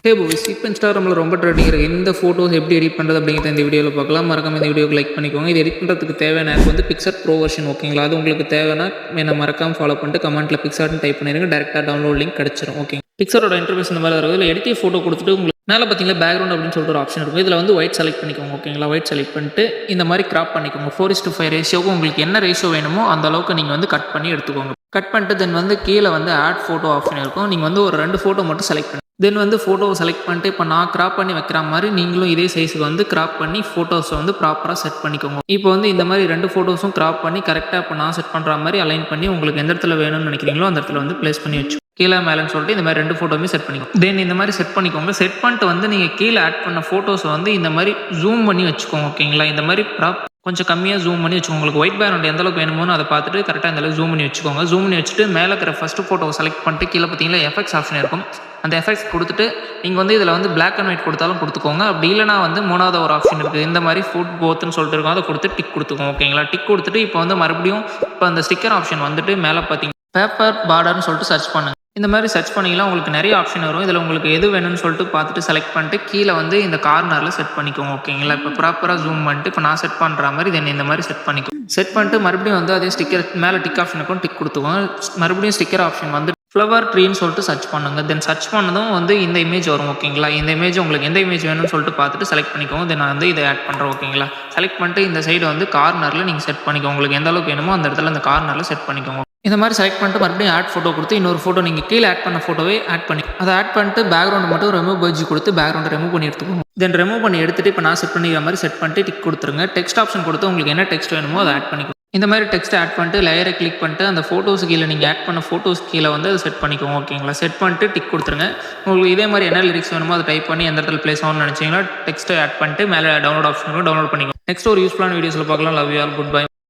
ஹே boys, இப்போ இன்ஸ்டாகிராமில் ரொம்ப ட்ரெண்டிங் இருக்குது. எந்த ஃபோட்டோஸ் எப்படி எடிட் பண்ணுறது அப்படிங்கிறத இந்த வீடியோவில் பார்க்கலாம். மறக்காம இந்த வீடியோக்கு லைக் பண்ணிக்கோங்க. இது எடிட் பண்ணுறதுக்கு தேவையான ஆப் வந்து பிக்சர் ப்ரோ வெர்ஷன், ஓகேங்களா? அது உங்களுக்கு தேவைன்னா என்ன மறக்காம ஃபாலோ பண்ணிட்டு கமெண்ட்டில் பிக்சர்னு டைப் பண்ணிடுங்க. டேரெக்டாக டவுன்லோட் லிங்க் கிடச்சிரும். ஓகே, பிக்சரோட இன்டர்ஃபேஸ் இந்த மாதிரி இருக்கும். இதில் எடிட் ஃபோட்டோ கொடுத்துட்டு உங்களுக்கு மேலே பார்த்தீங்கன்னா பேக்ரவுண்ட் அப்படின்னு சொல்லிட்டு ஒரு ஆப்ஷன் இருக்கும். இதில் வந்து ஒயிட் செலக்ட் பண்ணிக்கோங்க. ஓகேங்களா? ஒயிட் செலக்ட் பண்ணிட்டு இந்த மாதிரி கிராப் பண்ணிக்கோங்க. 4:5 ரேஷியோக்கு உங்களுக்கு என்ன ரேஷியோ வேணுமோ அந்த அளவுக்கு நீங்கள் வந்து கட் பண்ணி எடுத்துக்கோங்க. கட் பண்ணிட்டு தென் வந்து கீழே வந்து ஆட் ஃபோட்டோ ஆப்ஷன் இருக்கும். நீங்கள் வந்து ஒரு 2 ஃபோட்டோ மட்டும் செலக்ட் பண்ணி தென் வந்து ஃபோட்டோவை செலக்ட் பண்ணிட்டு இப்போ நான் கிராப் பண்ணி வைக்கிற மாதிரி நீங்களும் இதே சைஸுக்கு வந்து கிராப் பண்ணி ஃபோட்டோஸை வந்து ப்ராப்பராக செட் பண்ணிக்கோங்க. இப்போ வந்து இந்த மாதிரி 2 ஃபோட்டோஸும் கிராப் பண்ணி கரெக்டாக இப்போ நான் செட் பண்ணுற மாதிரி அலைன் பண்ணி உங்களுக்கு எந்த இடத்துல வேணும்னு நினைக்கிறீங்களோ அந்த இடத்துல வந்து ப்ளேஸ் பண்ணி வச்சு கீழே மேலேன்னு சொல்லிட்டு இந்த மாதிரி 2 ஃபோட்டோவுமே செட் பண்ணிக்கோங்க. தென் இந்த மாதிரி செட் பண்ணிக்கோங்க. செட் பண்ணிட்டு வந்து நீங்கள் கீழே ஆட் பண்ண ஃபோட்டோஸை வந்து இந்த மாதிரி ஜூம் பண்ணி வச்சுக்கோங்க. ஓகேங்களா? இந்த மாதிரி கொஞ்சம் கம்மியாக ஜூம் பண்ணி வச்சுக்கோங்க. உங்களுக்கு ஒயிட் பேக்ரவுண்ட் எந்த அளவுக்கு வேணுமோ அதை பார்த்துட்டு கரெக்டாக இந்த அளவுக்கு ஜூம் பண்ணி வச்சுக்கோங்க. ஜூம் பண்ணி வச்சுட்டு மேலே இருக்கிற ஃபஸ்ட்டு ஃபோட்டோவை செலக்ட் பண்ணிட்டு கீழே பார்த்தீங்கன்னா எஃபெக்ட்ஸ் ஆப்ஷன் இருக்கும். அந்த எஃபெக்ட்ஸ் கொடுத்துட்டு நீங்கள் வந்து இதில் வந்து பிளாக் அண்ட் ஒயிட் கொடுத்தாலும் கொடுத்துக்கோங்க. அப்படி இல்லைனா வந்து மூணாவது ஒரு ஆப்ஷன் இருக்குது. இந்த மாதிரி ஃபுட் போத்துன்னு சொல்லிட்டு இருக்கும். அதை கொடுத்து டிக் கொடுத்துக்கோங்க. ஓகேங்களா? டிக் கொடுத்துட்டு இப்போ வந்து மறுபடியும் இப்போ அந்த ஸ்டிக்கர் ஆப்ஷன் வந்துட்டு மேலே பார்த்தீங்கன்னா பேப்பர் பார்டர்னு சொல்லிட்டு சர்ச் பண்ணுங்கள். இந்த மாதிரி சர்ச் பண்ணிக்கலாம். உங்களுக்கு நிறைய ஆப்ஷன் வரும். இதில் உங்களுக்கு எது வேணும்னு சொல்லிட்டு பார்த்துட்டு செலக்ட் பண்ணிட்டு கீழே வந்து இந்த கார்னரில் செட் பண்ணிக்கோங்க. ஓகேங்களா? இப்போ ப்ராப்பராக ஜூம் பண்ணிட்டு இப்போ நான் செட் பண்ணுற மாதிரி தென் இந்த மாதிரி செட் பண்ணிக்கோங்க. செட் பண்ணிட்டு மறுபடியும் வந்து அதே ஸ்டிக்கர் மேலே டிக் ஆப்ஷனுக்கும் டிக் கொடுத்துக்கோங்க. மறுபடியும் ஸ்டிக்கர் ஆப்ஷன் வந்து ஃப்ளவர் ட்ரீன்னு சொல்லிட்டு சர்ச் பண்ணுங்க. தென் சர்ச் பண்ணதும் வந்து இந்த இமேஜ் வரும். ஓகேங்களா? இந்த இமேஜ் உங்களுக்கு எந்த இமேஜ் வேணும்னு சொல்லிட்டு பார்த்துட்டு செலக்ட் பண்ணிக்கோங்க. தென் நான் வந்து இதை ஆட் பண்ணுறேன். ஓகேங்களா? செலக்ட் பண்ணிட்டு இந்த சைடு வந்து கார்னரில் நீங்கள் செட் பண்ணிக்கோங்க. உங்களுக்கு எந்த அளவுக்கு வேணுமோ அந்த இடத்துல அந்த கார்னரில் செட் பண்ணிக்கோங்க. இந்த மாதிரி செலக்ட் பண்ணிட்டு மறுபடியும் ஆட் ஃபோட்டோ கொடுத்து இன்னொரு ஃபோட்டோ நீங்கள் கீழே ஆட் பண்ண ஃபோட்டோவே ஆட் பண்ணி அதை ஆட் பண்ணிட்டு பேக்ரவுண்ட் மட்டும் ரிமூவ் பர்ஜி கொடுத்து பேக்ரவுண்டை ரிமூவ் பண்ணி எடுத்துக்கோங்க. தென் ரிமூவ் பண்ணி எடுத்துட்டு இப்போ நான் செட் பண்ணிக்கிற மாதிரி செட் பண்ணிட்டு டிக் கொடுத்துருங்க. டெக்ஸ்ட் ஆப்ஷன் கொடுத்து உங்களுக்கு என்ன டெக்ஸ்ட் வேணுமோ அதை ஆட் பண்ணிக்கோங்க. இந்த மாதிரி டெக்ஸ்ட் ஆட் பண்ணிட்டு லேயரை கிளிக் பண்ணிட்டு அந்த ஃபோட்டோஸ் கீழே நீங்கள் ஆட் பண்ண ஃபோட்டோஸ் கீழே வந்து அதை செட் பண்ணிக்கோங்க. ஓகேங்களா? செட் பண்ணிட்டு டிக் கொடுத்துருங்க. உங்களுக்கு இதே மாதிரி என்ன லிரிக்ஸ் வேணுமோ அதை டைப் பண்ணி எந்த இடத்துல ப்ளேஸ் ஆகணும்னு நினச்சிங்கன்னா டெக்ஸ்ட்டை ஆட் பண்ணிட்டு மேலே டவுன்லோட் ஆப்ஷன் டவுன்லோட் பண்ணிக்கோங்க. நெக்ஸ்ட் ஒரு யூஸ்ஃபுல்லான வீடியோஸில் பார்க்கலாம். Love you all. Good bye.